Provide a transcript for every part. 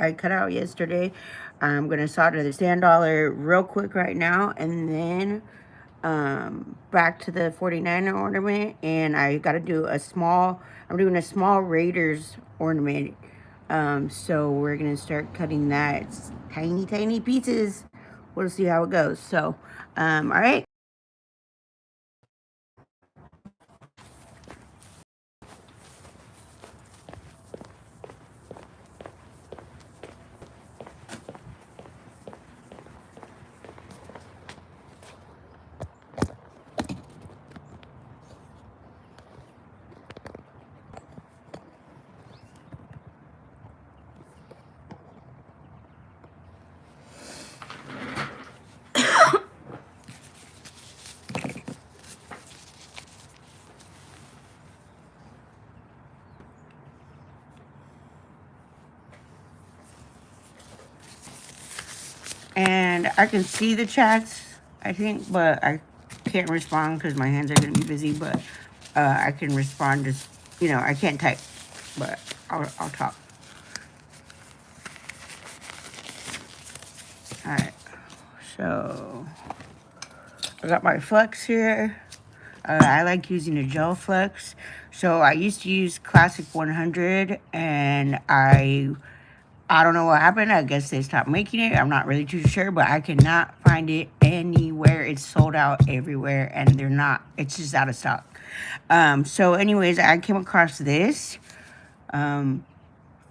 I cut out yesterday. I'm going to solder the sand dollar real quick right now, and then back to the 49er ornament, and I got to do a small, I'm doing a small Raiders ornament. So we're going to start cutting that. It's tiny, tiny pieces. We'll see how it goes. So, all right. And I can see the chats, I think, but I can't respond because my hands are going to be busy. But I can respond just, I can't type, but I'll talk. All right. So I got my flux here. I like using a gel flux. So I used to use Classic 100, and I don't know what happened. I guess they stopped making it. I'm not really too sure, but I cannot find it anywhere. It's sold out everywhere, and they're not. It's just out of stock. So anyways, I came across this from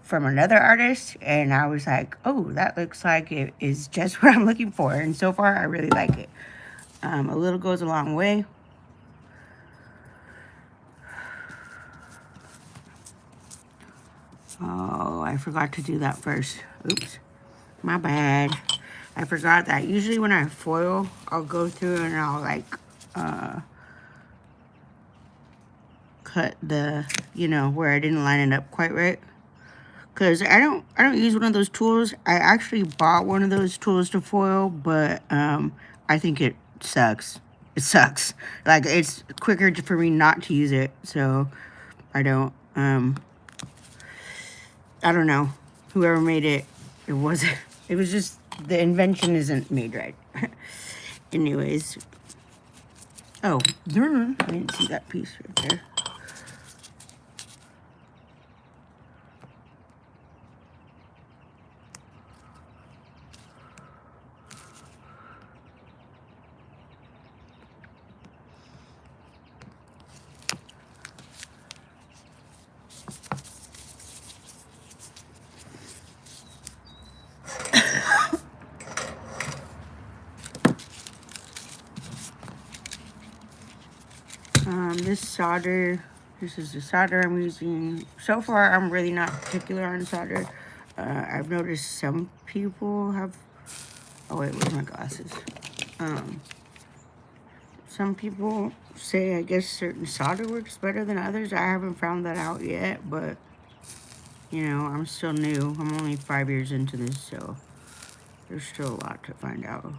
another artist, and I was like, oh, that looks like it is just what I'm looking for. And so far, I really like it. A little goes a long way. Oh, I forgot to do that first. Oops, my bad. I forgot that. Usually when I foil, I'll go through and I'll like cut the, where I didn't line it up quite right. Cause I don't use one of those tools. I actually bought one of those tools to foil, but I think it sucks. It sucks. Like, it's quicker for me not to use it, so I don't. I don't know. Whoever made it, it wasn't. It was just the invention isn't made right. Anyways. Oh, I didn't see that piece right there. This solder, this is the solder I'm using. So far, I'm really not particular on solder. I've noticed some people have, oh wait, where's my glasses? Some people say, I guess, certain solder works better than others. I haven't found that out yet, but, I'm still new. I'm only 5 years into this, so there's still a lot to find out.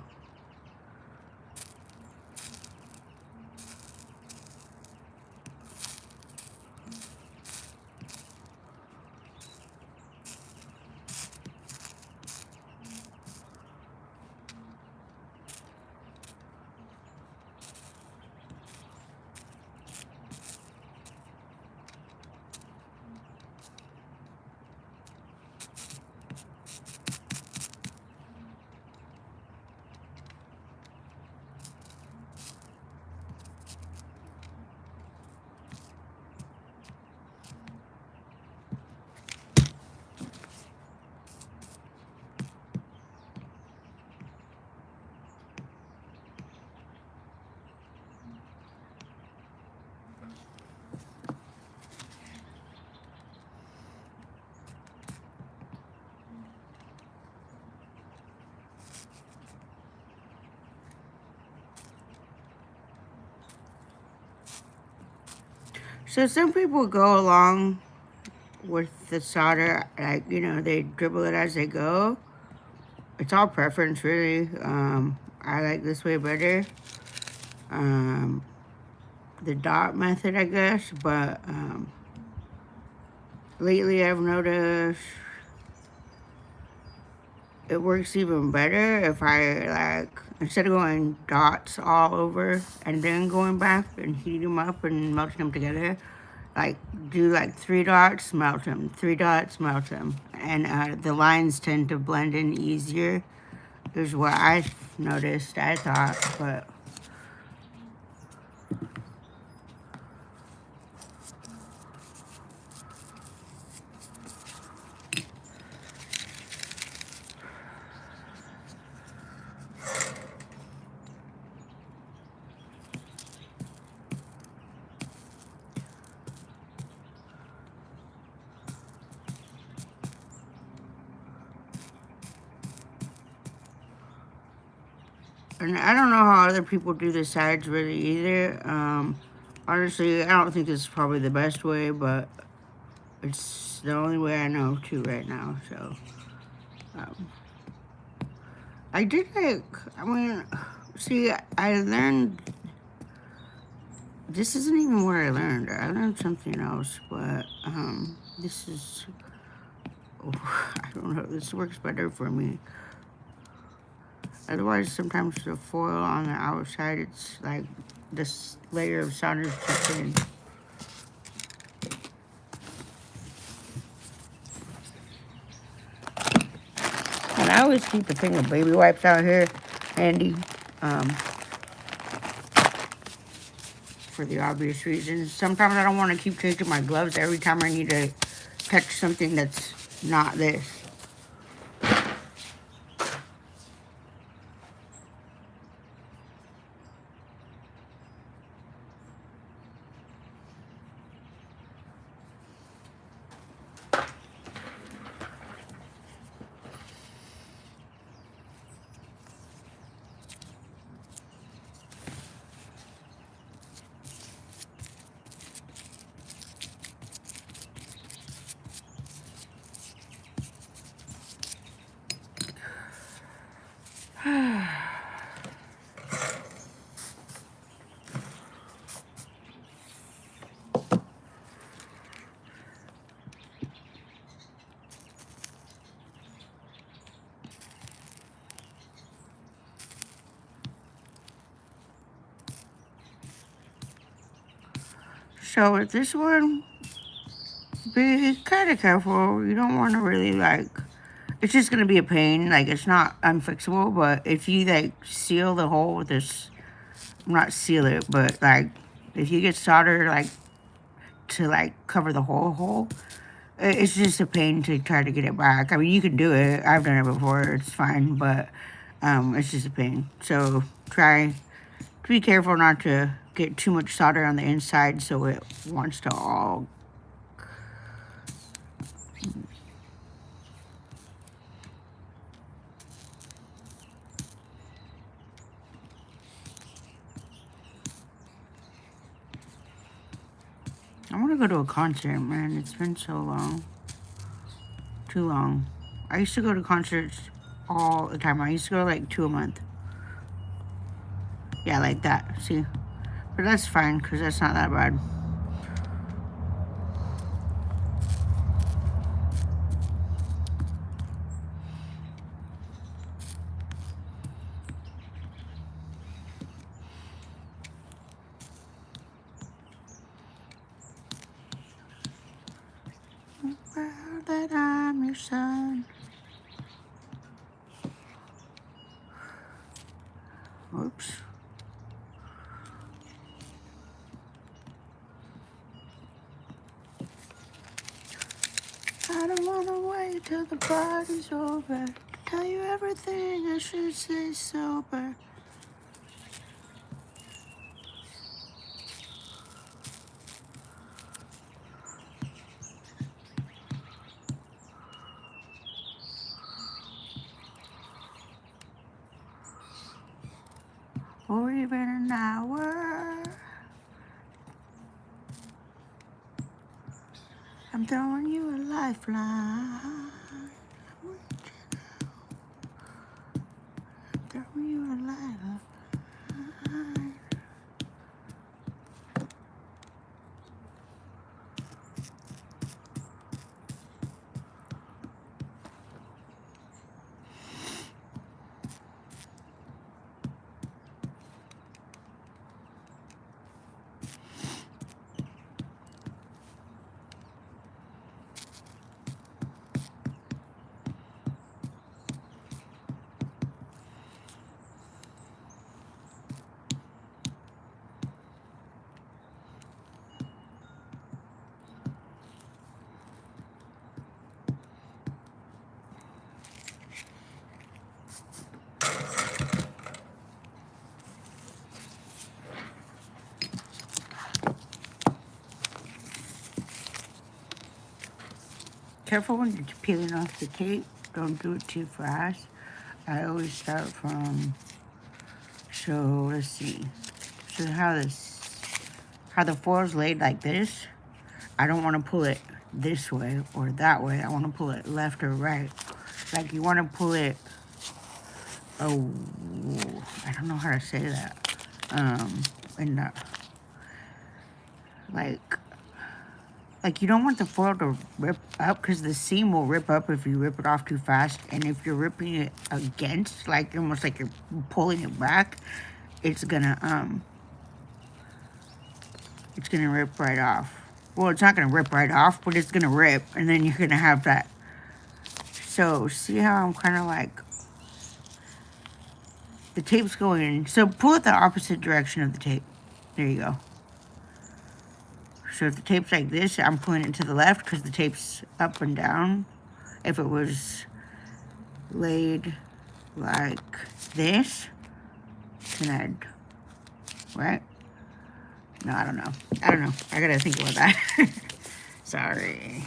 So some people go along with the solder, like, they dribble it as they go. It's all preference, really. I like this way better. The dot method, I guess, but lately I've noticed it works even better if I like, instead of going dots all over and then going back and heating them up and melting them together, like do like 3 dots, melt them, 3 dots, melt them, and the lines tend to blend in easier. Is what I've noticed. I thought, but. And I don't know how other people do the sides really either. Honestly, I don't think this is probably the best way, but it's the only way I know to right now. So, um, I did like, I mean, see, I learned, this isn't even what I learned. I learned something else, but, this is, oh, I don't know, this works better for me. Otherwise, sometimes the foil on the outside, it's like this layer of solder is too thin. And I always keep a thing of baby wipes out here handy, for the obvious reasons. Sometimes I don't want to keep changing my gloves every time I need to touch something that's not this. So with this one, be kind of careful. You don't want to really like, it's just going to be a pain. Like, it's not unfixable, but if you like seal the hole with this, not seal it, but like if you get solder like to like cover the whole hole, it's just a pain to try to get it back. I mean, you can do it. I've done it before. It's fine, but it's just a pain. So try to be careful not to get too much solder on the inside so it wants to all. I want to go to a concert, man. It's been so long. Too long. I used to go to concerts all the time. I used to go like 2 a month. Yeah, like that. See? But that's fine, because that's not that bad. Well, that I'm your son. Oops. I don't wanna wait till the party's over. Tell you everything I should say sober. Or even an hour. I'm throwing you a lifeline. I'm throwing you a lifeline. careful when you're peeling off the tape. Don't do it too fast. I always start from, so let's see. So how the foil is laid like this, I don't want to pull it this way or that way. I want to pull it left or right. Like you want to pull it, oh, I don't know how to say that. And like you don't want the foil to rip up because the seam will rip up if you rip it off too fast. And if you're ripping it against, like almost like you're pulling it back, it's gonna rip right off. Well, it's not gonna rip right off, but it's gonna rip, and then you're gonna have that. So see how I'm kind of like, the tape's going, so pull it the opposite direction of the tape. There you go. So if the tape's like this, I'm pulling it to the left because the tape's up and down. If it was laid like this, then I'd, right? No, I don't know. I gotta think about that. Sorry.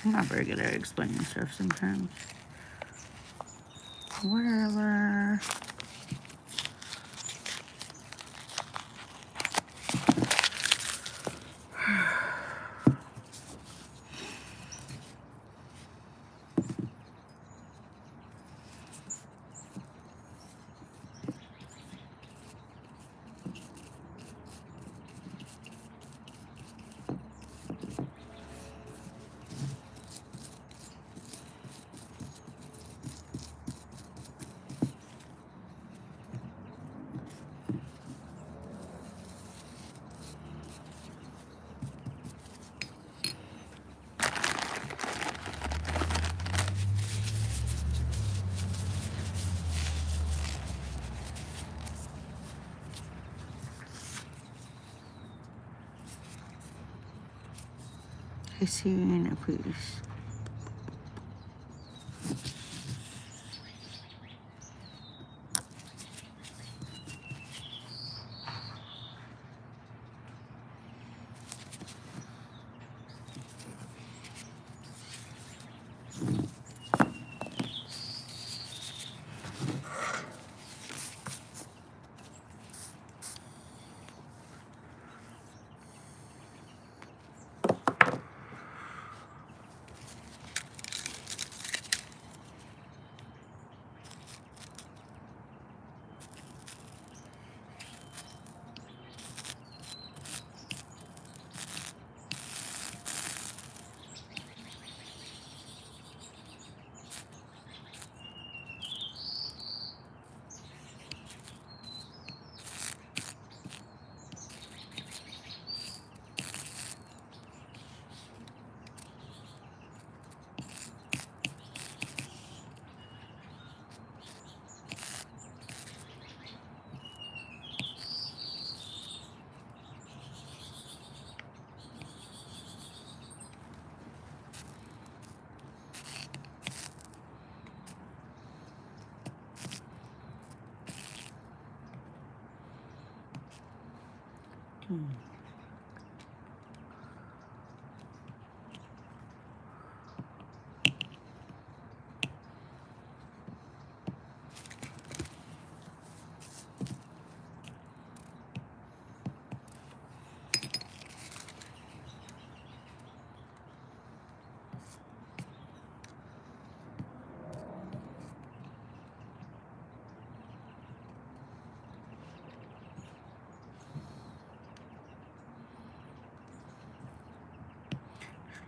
I'm not very good at explaining stuff sometimes. Whatever. I see you in a piece.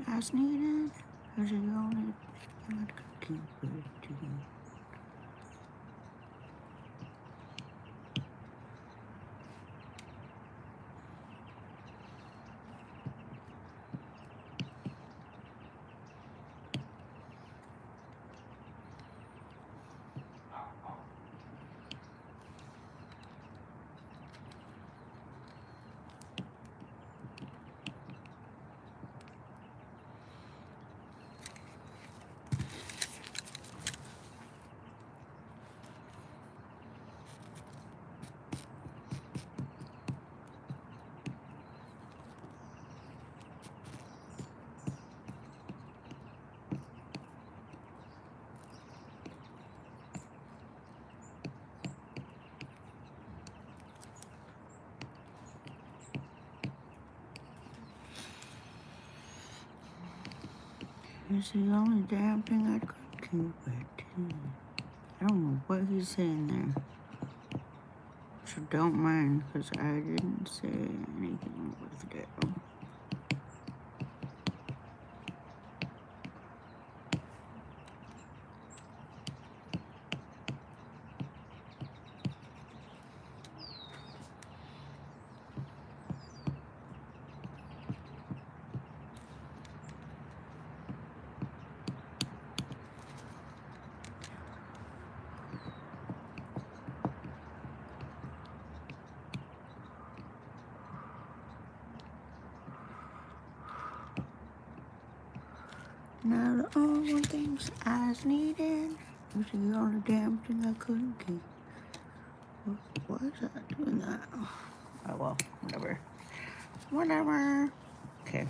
As needed, as you only not keep it together. It's the only damn thing I could keep it. I don't know what he's saying there. So don't mind, because I didn't say anything with it. Now the only things I was needed was the only damn thing I couldn't keep. Why is that doing that? Oh well, whatever. Whatever. Okay.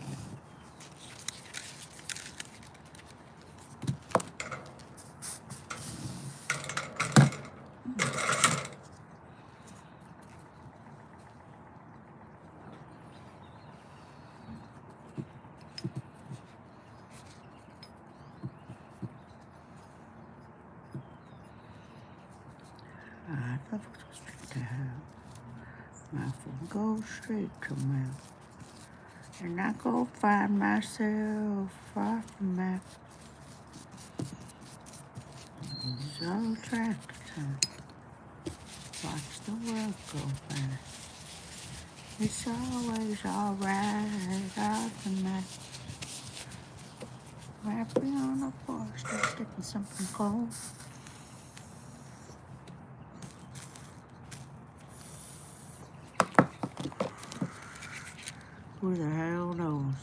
I thought it was supposed to have my phone go straight to mail. And I go find myself off the map. So attracted. Watch the world go by. It's always alright off the map. Rapping on the porch, just sticking something cold. Who the hell knows?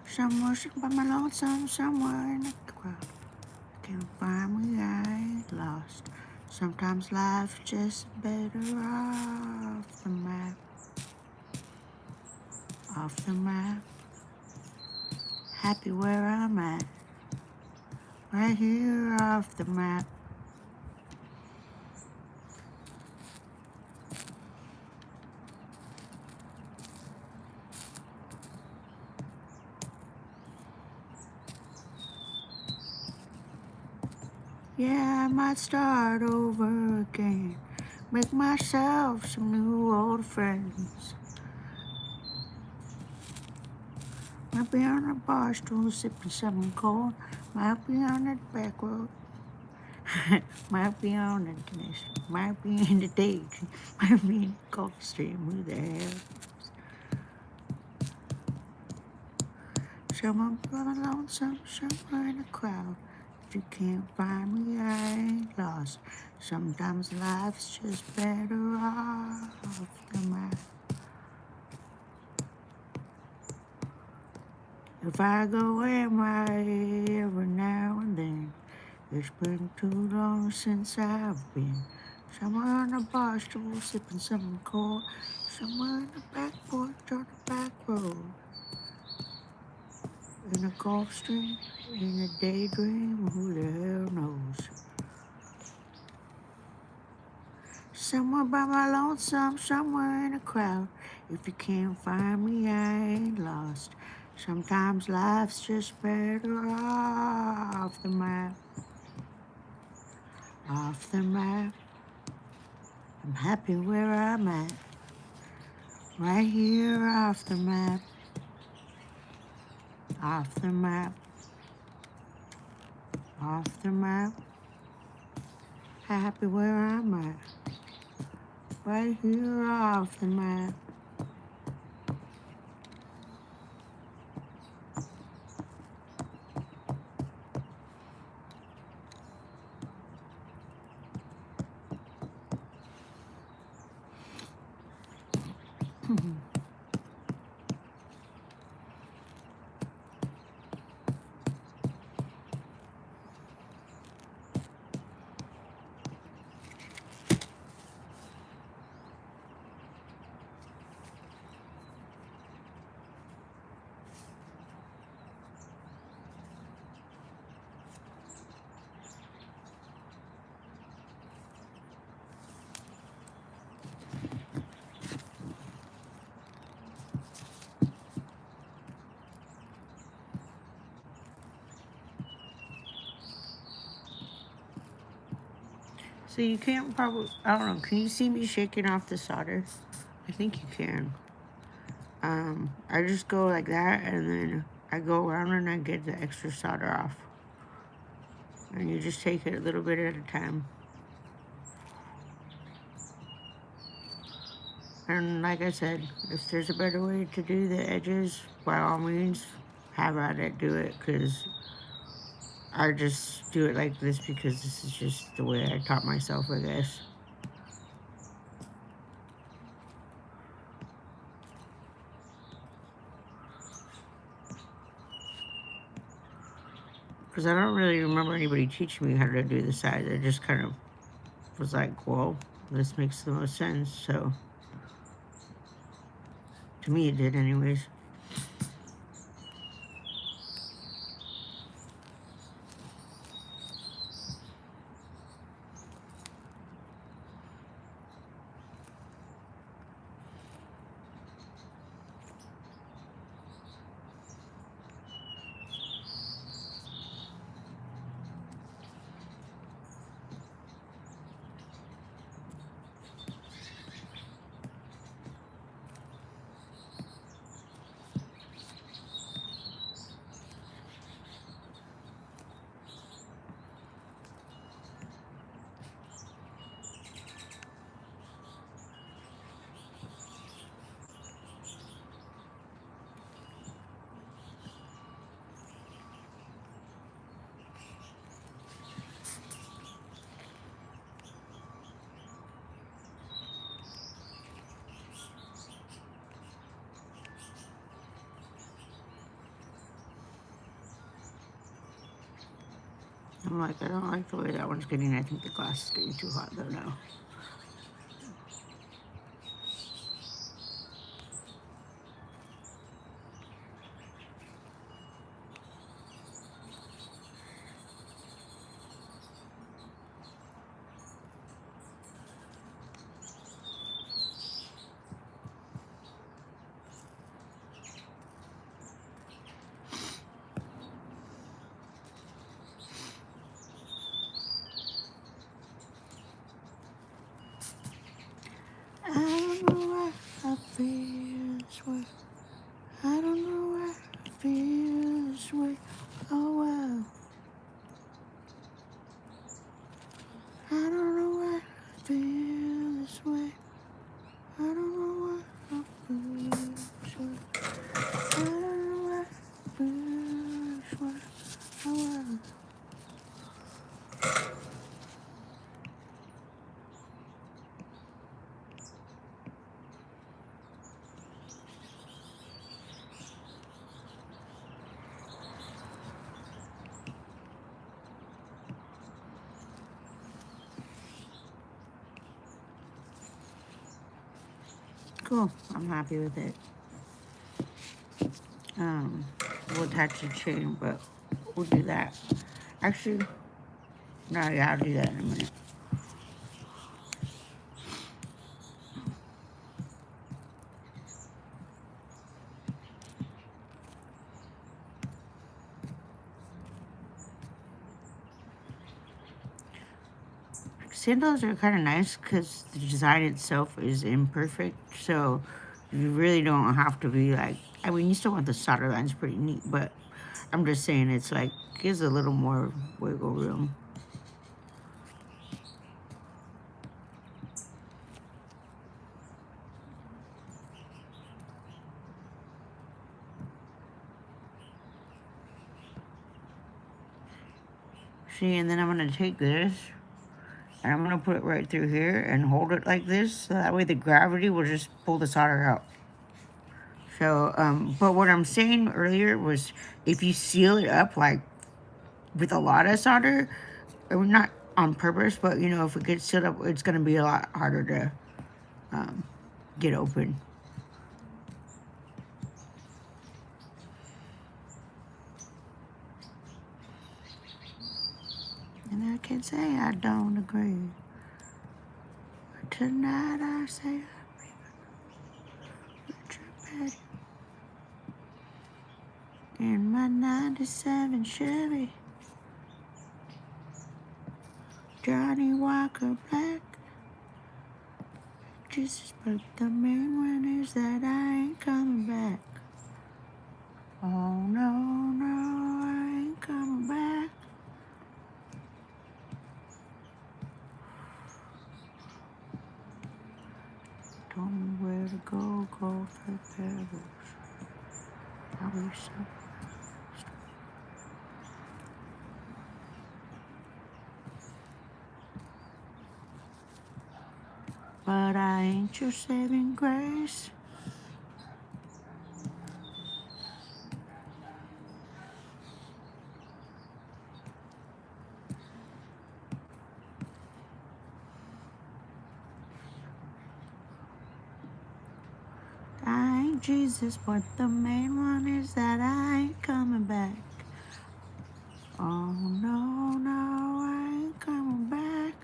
Somewhere sitting by my lonesome, somewhere in the crowd. Can't find me, I ain't lost. Sometimes life's just better off the map. Off the map. Happy where I'm at. Right here off the map. Yeah, I might start over again. Make myself some new old friends. Might be on a bar stool sipping something cold. Might be on the back road. Might be on the international. Might be in the daydream. Might be in the Gulf Stream. Who the hell? Someone blowing lonesome somewhere in the crowd. If you can't find me, I ain't lost. Sometimes life's just better off the map. If I go MIA every now and then, it's been too long since I've been. Somewhere on a bar stool sipping something cold. Somewhere in the back porch on the back road. In a Gulf Stream, in a daydream, who the hell knows? Somewhere by my lonesome, somewhere in a crowd. If you can't find me, I ain't lost. Sometimes life's just better off the map. Off the map. I'm happy where I'm at. Right here off the map. Off the map. Off the map. Happy where I'm at. Right here off the map. So you can't probably, I don't know, can you see me shaking off the solder? I think you can. I just go like that, and then I go around and I get the extra solder off. And you just take it a little bit at a time. And like I said, if there's a better way to do the edges, by all means, have at it, do it, because I just do it like this because this is just the way I taught myself, I guess. Because I don't really remember anybody teaching me how to do the sides. I just kind of was like, well, this makes the most sense. So, to me it did anyways. I'm like, I don't like the way that one's getting. I think the glass is getting too hot though now. I don't know why I feel this way. I don't know why I feel this way. Oh wow. I don't know why I feel this way. I don't know why I feel this way. I don't know why I feel this way. Oh wow. Cool. I'm happy with it. We'll attach the chain, but we'll do that. Actually, no, yeah, I'll do that in a minute. Sandals are kind of nice because the design itself is imperfect, so you really don't have to be like, I mean, you still want the solder lines pretty neat, but I'm just saying it's like, gives a little more wiggle room. See, and then I'm going to take this, and I'm going to put it right through here and hold it like this, so that way the gravity will just pull the solder out. So, but what I'm saying earlier was if you seal it up like with a lot of solder, or not on purpose, but you know, if it gets sealed up, it's going to be a lot harder to get open. And I can say I don't agree. But tonight I say I'm Betty in my '97 Chevy. Johnny Walker Black. Jesus, but the main one is that I ain't coming back. Oh no, no, I ain't coming back. Told me where to go for pebbles. I wish I. But I ain't your saving grace. I ain't Jesus, but the main one is that I ain't coming back. Oh no, no, I ain't coming back.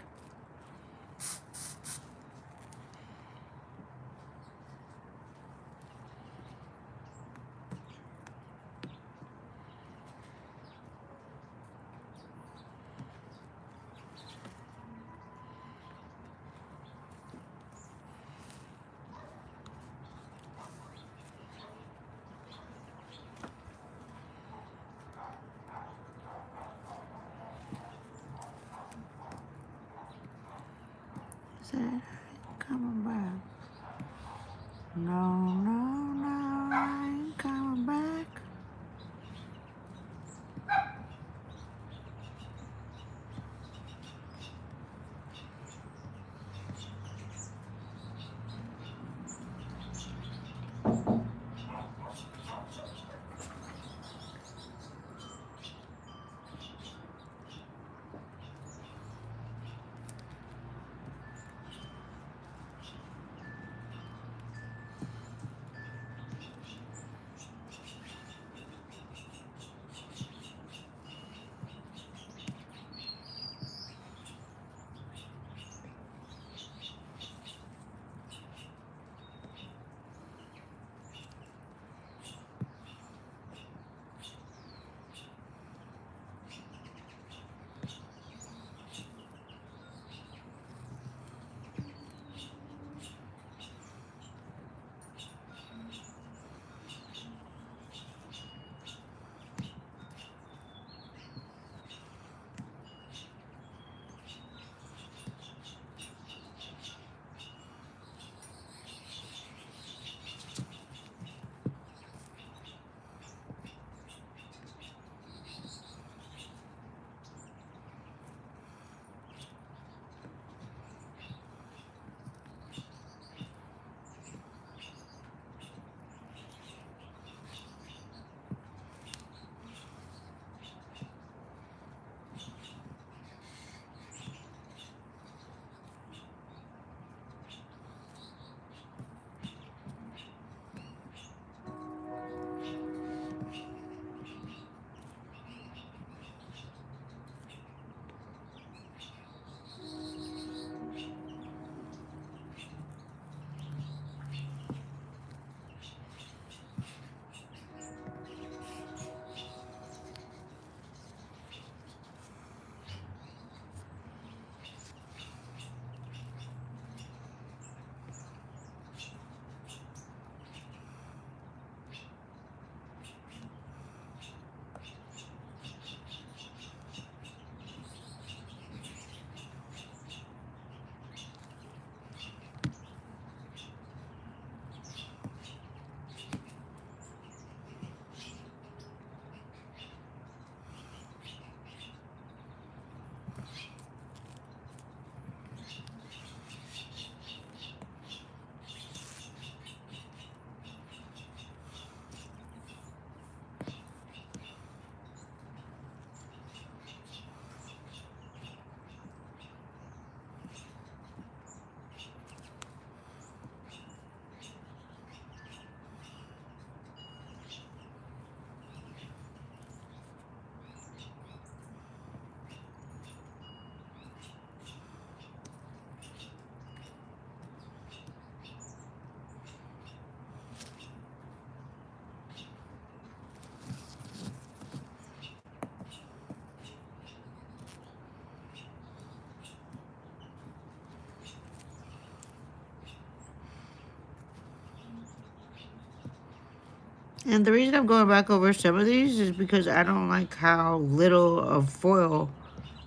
And the reason I'm going back over some of these is because I don't like how little of foil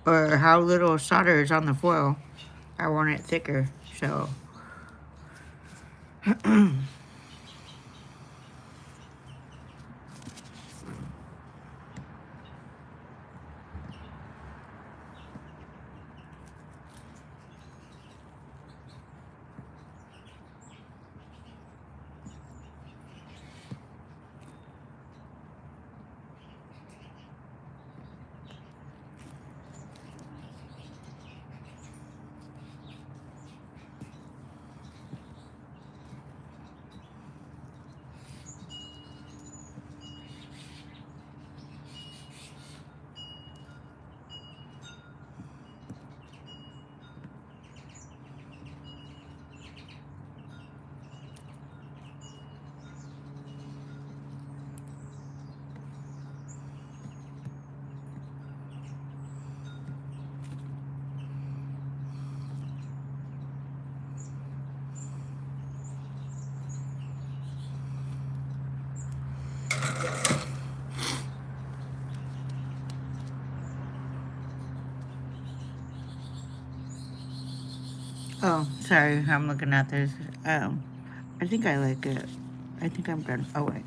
or how little solder is on the foil. I want it thicker, so. Oh, sorry, I'm looking at this. I think I like it. I think I'm done. Oh, wait.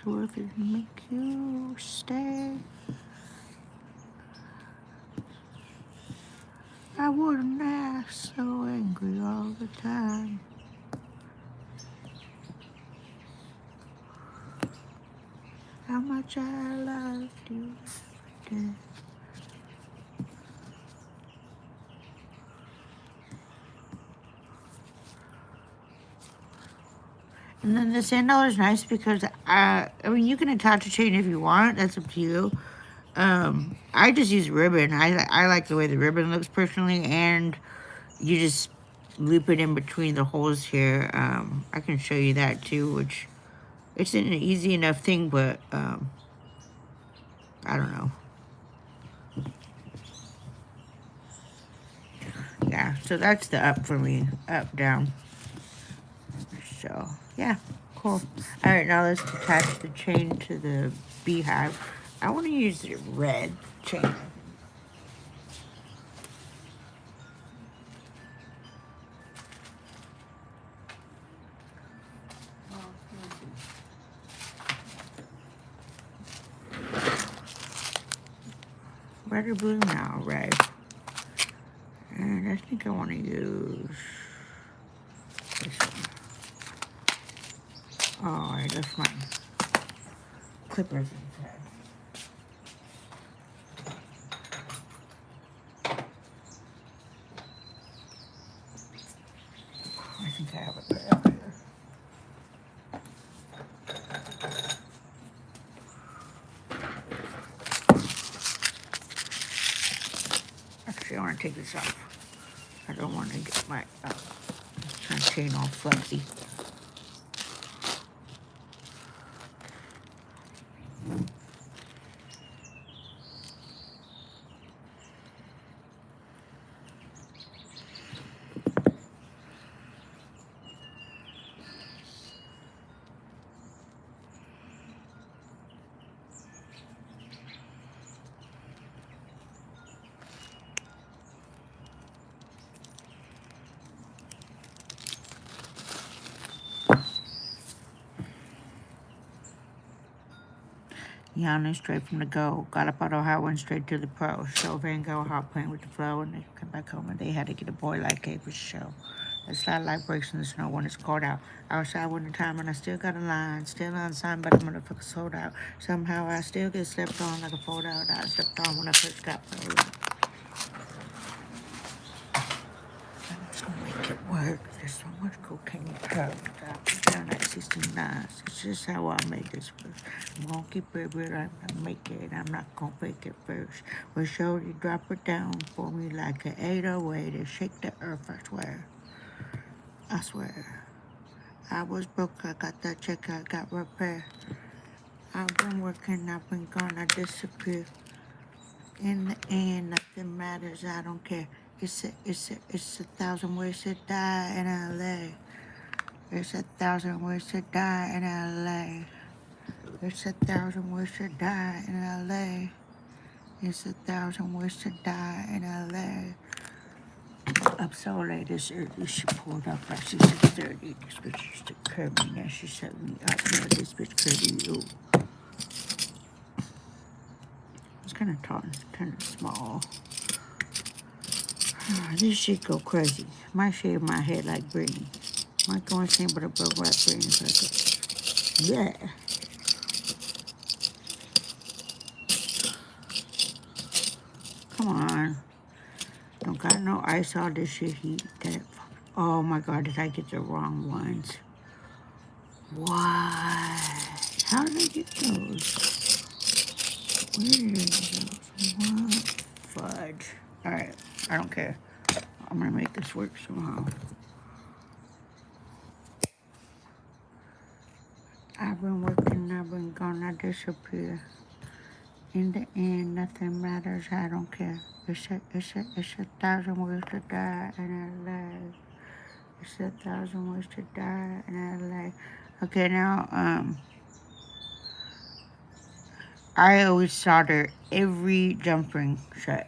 So if it make you stay, I wouldn't act so angry all the time. How much I loved you every day. And then the sandal is nice because I mean you can attach a chain if you want. That's up to you. I just use ribbon. I like the way the ribbon looks personally, and you just loop it in between the holes here. I can show you that too, which it's an easy enough thing, but I don't know. Yeah, so that's the up for me, up, down. So yeah, cool. All right, now let's attach the chain to the beehive. I want to use the red chain. Red or blue now, red. And I think I want to use this one. Oh, I left my clippers inside. I think I have a pair out here. Actually, I want to take this off. I don't want to get my chain all fuzzy. Yana straight from the go. Got up out of Ohio, went straight to the pro. Show Van Gogh hot playing with the flow, and they come back home and they had to get a boy like a for show. The slide light breaks in the snow when it's cold out. Outside winter time and I still got a line. Still unsigned, but I'm motherfucker sold out. Somehow I still get slept on like a fold out. I stepped on when I first got pulled out. I'm just gonna make it work. There's so much cocaine powder. Down that 69. It's just how I make this first. I'm gonna keep it real, I'm gonna make it. I'm not gonna fake it first. But shorty, drop it down for me like an 808 and shake the earth, I swear. I swear. I was broke, I got that check, I got repair. I've been working, I've been gone, I disappear. In the end, nothing matters, I don't care. It's a thousand ways to die in LA. It's 1,000 ways to die in LA. It's 1,000 ways to die in LA. It's 1,000 ways to die in LA. Up so late this early, she pulled up at 6:30. This bitch used to curb me, now she set me up. Yeah, this bitch curvy, ooh. It's kind of tall, kind of small. This shit go crazy. Might shave my head like Britney. Might go insane, but a broke rap Britney. Yeah. Come on. Don't got no ice, all this shit heat. Oh my god, did I get the wrong ones? What? How did I get those? Where did I get those? What? Fudge. Alright, I don't care. I'm gonna make this work somehow. I've been working, I've been gone, I disappear. In the end, nothing matters, I don't care. It's 1,000 ways to die in LA. It's 1,000 ways to die in LA. Okay, now, I always solder every jump ring shut.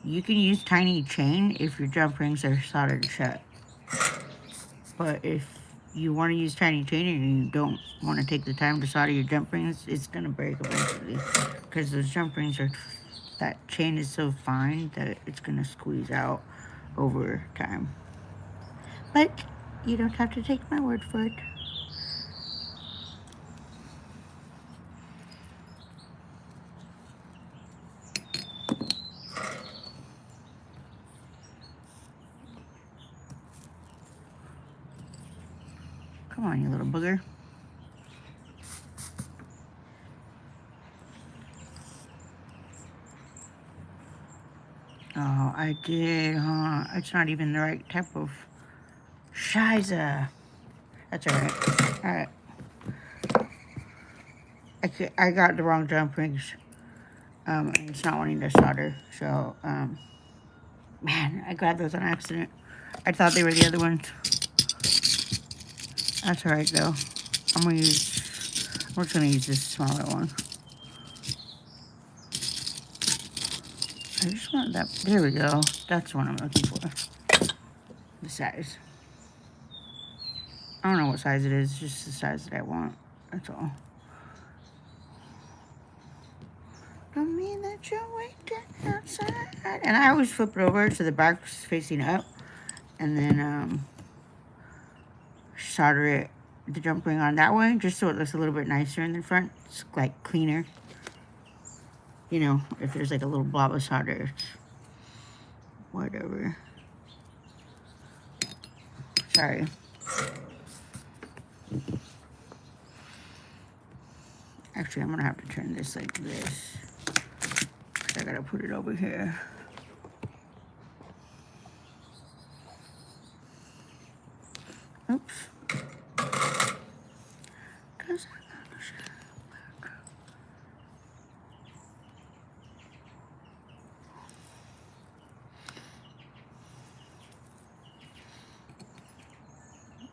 You can use tiny chain if your jump rings are soldered shut. But if you want to use tiny chain and you don't want to take the time to solder your jump rings, it's going to break eventually. Because those jump rings are, that chain is so fine that it's going to squeeze out over time. But you don't have to take my word for it. Come on, you little booger. Oh, I did, huh? It's not even the right type of Shiza. That's alright. Alright. I got the wrong jump rings. And it's not wanting to solder. So, man, I grabbed those on accident. I thought they were the other ones. That's alright though. I'm just gonna use this smaller one. I just want that, there we go. That's the one I'm looking for. The size. I don't know what size it is, it's just the size that I want. That's all. Don't mean that you're waiting outside. And I always flip it over so the back's facing up. And then solder it, the jump ring on that way, just so it looks a little bit nicer in the front. It's like cleaner. You know, if there's like a little blob of solder, it's whatever. Sorry. Actually, I'm gonna have to turn this like this. I gotta put it over here. Oops.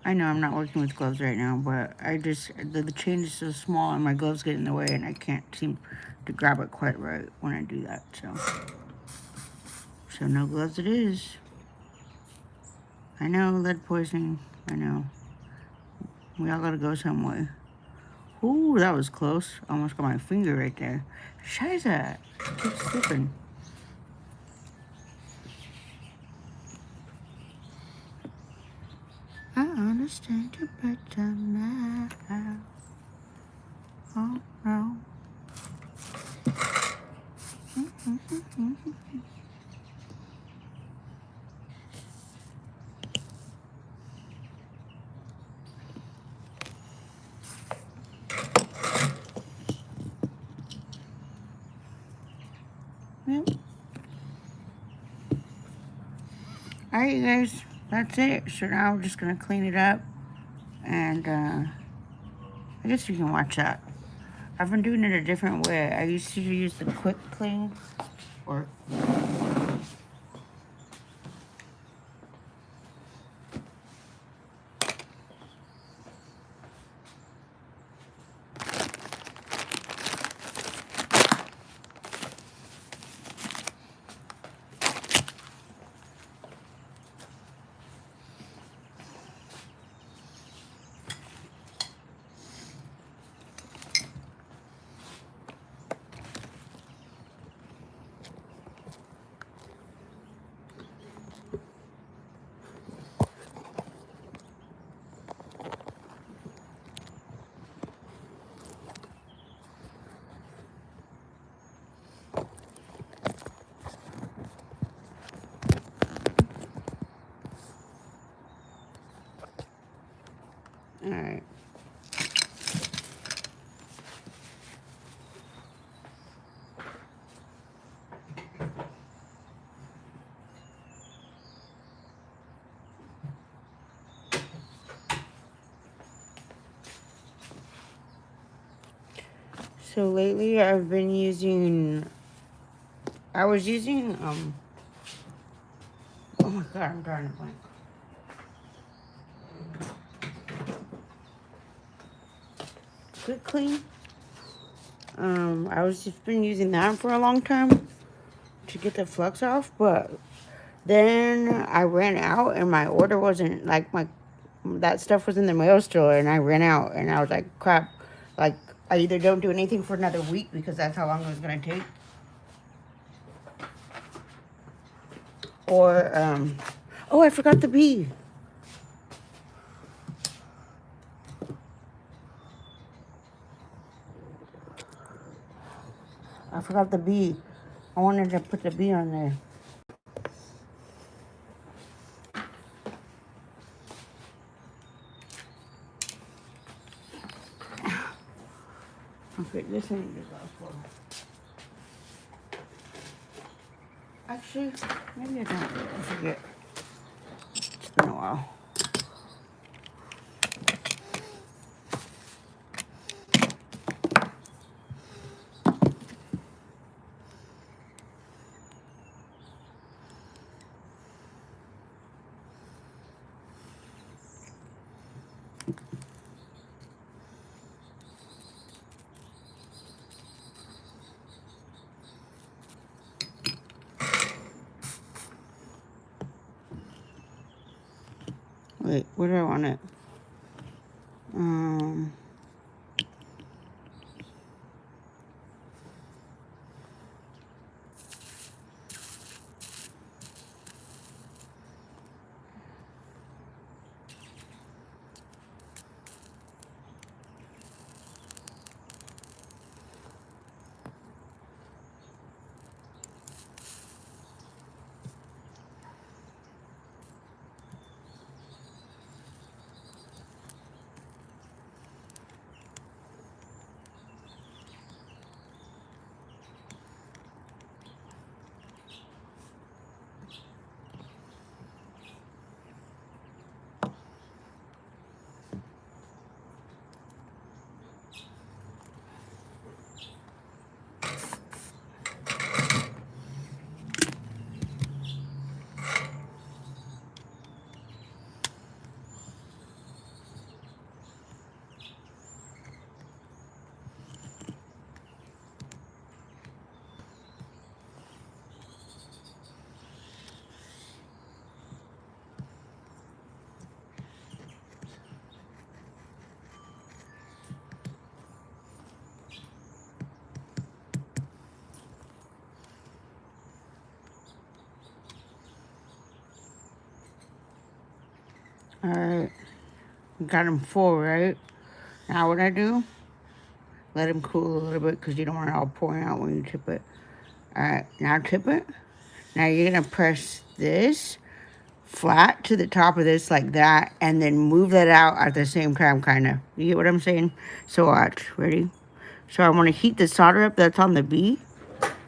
I know I'm not working with gloves right now, but I just, the chain is so small and my gloves get in the way and I can't seem to grab it quite right when I do that, so no gloves it is. I know, lead poisoning, I know. We all gotta go some way. Ooh, that was close. Almost got my finger right there. Shiza, keep slipping. I understand you better now. Oh no. Alright, you guys, that's it. So now we're just gonna clean it up, and I guess you can watch that. I've been doing it a different way. I used to use the quick clean, or alright. So lately I've been using, I was using, oh my god, I'm drawing a blank. Quick clean. I was just been using that for a long time to get the flux off, but then I ran out and my order wasn't, like, that stuff was in the mail still, and I ran out, and I was like, crap, like, I either don't do anything for another week because that's how long it was gonna take, or oh, I forgot the bee. I forgot the bee. I wanted to put the bee on there. Okay, this ain't the GlassHalo. Actually, maybe I don't. I forget. It's been a while. Wait, where do I want it? Alright, got them full, right? Now what I do, let them cool a little bit because you don't want it all pouring out when you tip it. Alright, now tip it. Now you're going to press this flat to the top of this like that, and then move that out at the same time, kind of. You get what I'm saying? So watch, ready? So I want to heat the solder up that's on the bee.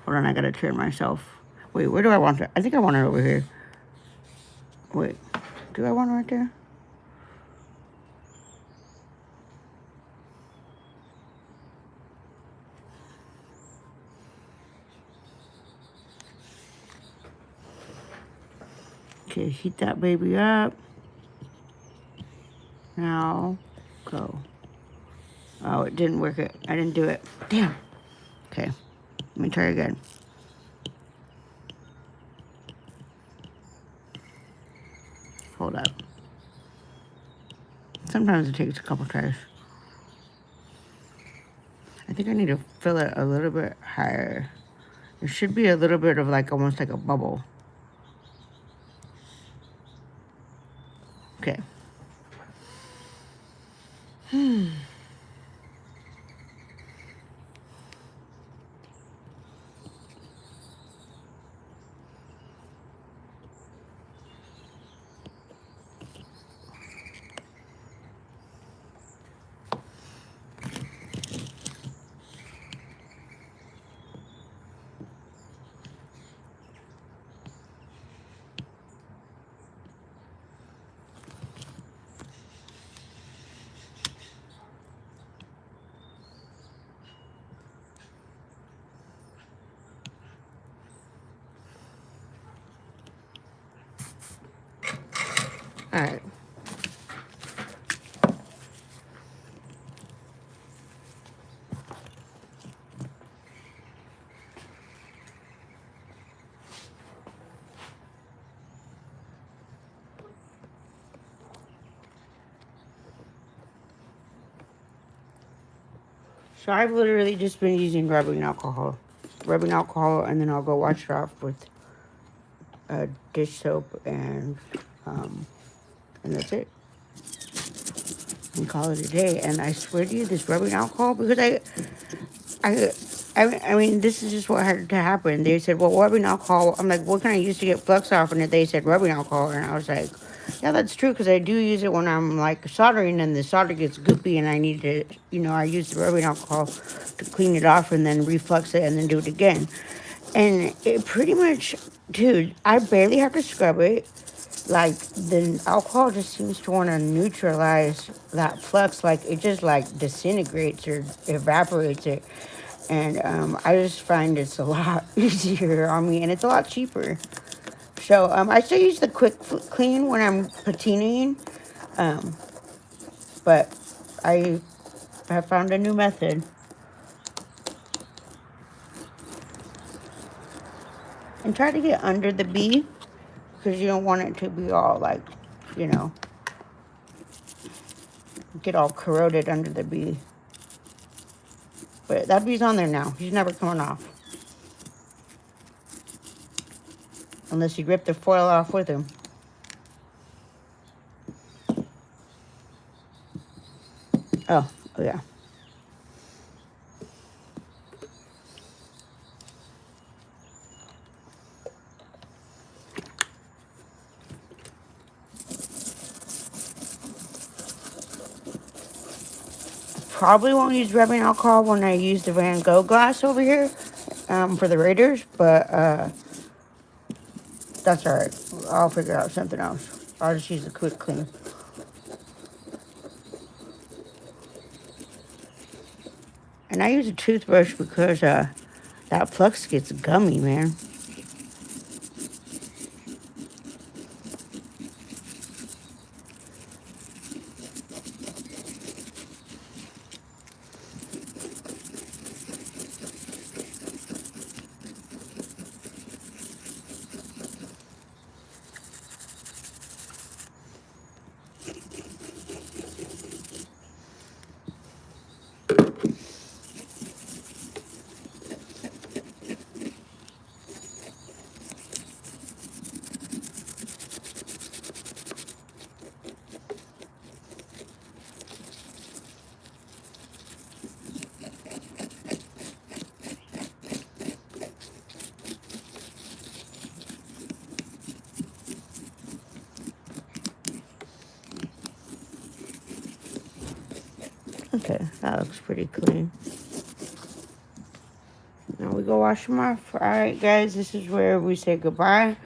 Hold on, I got to turn myself. Wait, where do I want it? I think I want it over here. Wait, do I want it right there? Okay, heat that baby up. Now, go. Oh, it didn't work. I didn't do it. Damn. Okay, let me try again. Hold up. Sometimes it takes a couple tries. I think I need to fill it a little bit higher. There should be a little bit of like almost like a bubble. Okay. All right. So I've literally just been using rubbing alcohol, and then I'll go wash it off with dish soap and that's it. And call it a day. And I swear to you, this rubbing alcohol, because I mean, this is just what had to happen. They said, well, rubbing alcohol. I'm like, what can I use to get flux off? And they said rubbing alcohol, and I was like, yeah, that's true, because I do use it when I'm like soldering and the solder gets goopy and I need to, I use the rubbing alcohol to clean it off and then reflux it and then do it again. And it pretty much, dude, I barely have to scrub it. Like, the alcohol just seems to want to neutralize that flux. Like, it just, like, disintegrates or evaporates it. And I just find it's a lot easier on me, and it's a lot cheaper. So, I still use the quick clean when I'm patinaing. But I have found a new method. And try to get under the bee, because you don't want it to be all like, get all corroded under the bee. But that bee's on there now. He's never coming off. Unless you rip the foil off with him. Oh yeah. Probably won't use rubbing alcohol when I use the Van Gogh glass over here for the Raiders, but that's alright. I'll figure out something else. I'll just use the quick clean. And I use a toothbrush because that flux gets gummy, man. Okay, that looks pretty clean. Now we go wash them off. Alright guys, this is where we say goodbye.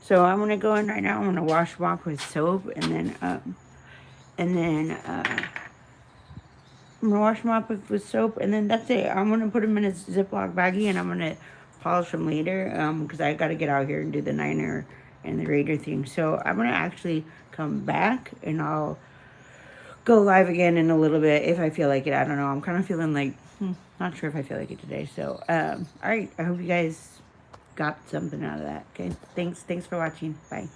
So I'm gonna go in right now. I'm gonna wash them off with soap, and then I'm gonna wash them off with soap, and then that's it. I'm gonna put them in a Ziploc baggie, and I'm gonna polish them later, because I gotta get out here and do the Niner and the Raider thing. So I'm gonna actually come back, and I'll go live again in a little bit if I feel like it. I don't know. I'm kind of feeling like, not sure if I feel like it today. So, all right. I hope you guys got something out of that. Okay. Thanks for watching. Bye.